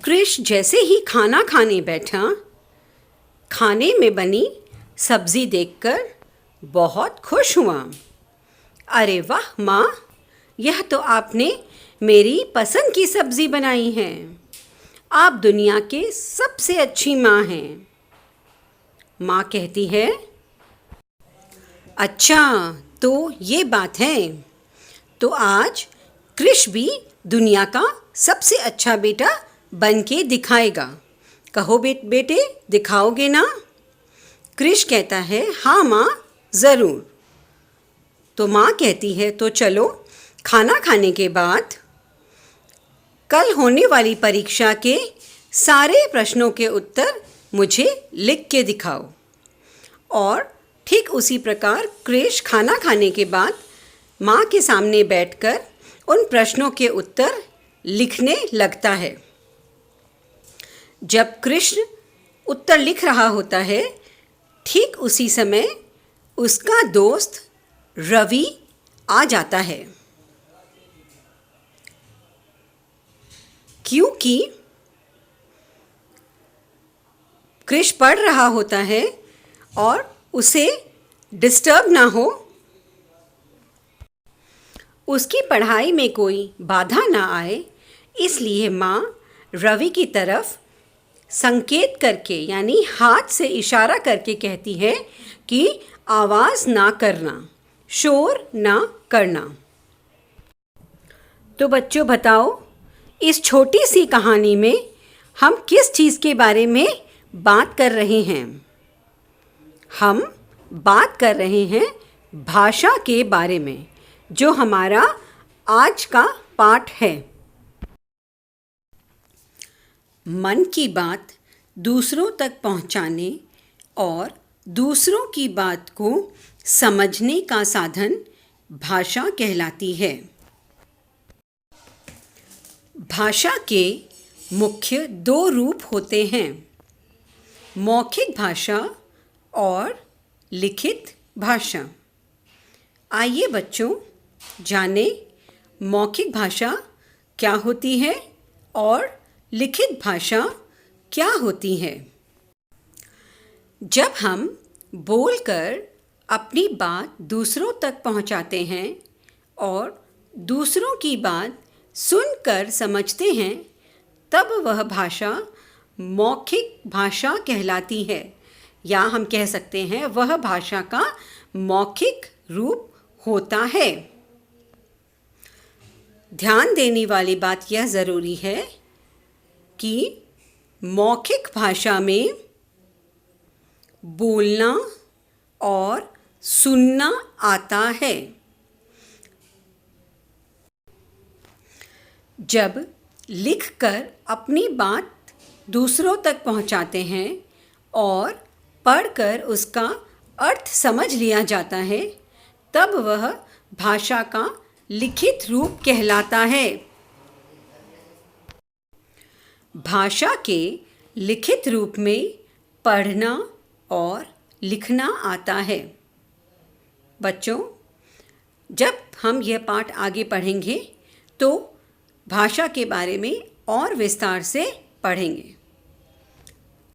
कृष जैसे ही खाना खाने बैठा, खाने में बनी सब्जी देखकर बहुत खुश हुआ। अरे वाह माँ, यह तो आपने मेरी पसंद की सब्जी बनाई है। आप दुनिया के सबसे अच्छी माँ हैं। माँ कहती है, अच्छा तो ये बात है। तो आज कृष भी दुनिया का सबसे अच्छा बेटा बन के दिखाएगा। कहो बेटे, दिखाओगे ना? कृष कहता है, हाँ माँ, ज़रूर। तो माँ कहती है, तो चलो खाना खाने के बाद कल होने वाली परीक्षा के सारे प्रश्नों के उत्तर मुझे लिख के दिखाओ। और ठीक उसी प्रकार कृष खाना खाने के बाद माँ के सामने बैठकर उन प्रश्नों के उत्तर लिखने लगता है। जब कृष्ण उत्तर लिख रहा होता है, ठीक उसी समय उसका दोस्त रवि आ जाता है, क्योंकि कृष्ण पढ़ रहा होता है और उसे डिस्टर्ब ना हो, उसकी पढ़ाई में कोई बाधा ना आए, इसलिए माँ रवि की तरफ संकेत करके यानी हाथ से इशारा करके कहती है कि आवाज़ ना करना, शोर ना करना। तो बच्चों बताओ, इस छोटी सी कहानी में हम किस चीज़ के बारे में बात कर रहे हैं? हम बात कर रहे हैं भाषा के बारे में, जो हमारा आज का पाठ है। मन की बात दूसरों तक पहुंचाने और दूसरों की बात को समझने का साधन भाषा कहलाती है। भाषा के मुख्य दो रूप होते हैं, मौखिक भाषा और लिखित भाषा। आइए बच्चों, जानें मौखिक भाषा क्या होती है और लिखित भाषा क्या होती है। जब हम बोलकर अपनी बात दूसरों तक पहुंचाते हैं और दूसरों की बात सुनकर समझते हैं, तब वह भाषा मौखिक भाषा कहलाती है, या हम कह सकते हैं वह भाषा का मौखिक रूप होता है। ध्यान देने वाली बात यह ज़रूरी है कि मौखिक भाषा में बोलना और सुनना आता है। जब लिखकर अपनी बात दूसरों तक पहुंचाते हैं और पढ़कर उसका अर्थ समझ लिया जाता है, तब वह भाषा का लिखित रूप कहलाता है। भाषा के लिखित रूप में पढ़ना और लिखना आता है। बच्चों, जब हम यह पाठ आगे पढ़ेंगे तो भाषा के बारे में और विस्तार से पढ़ेंगे।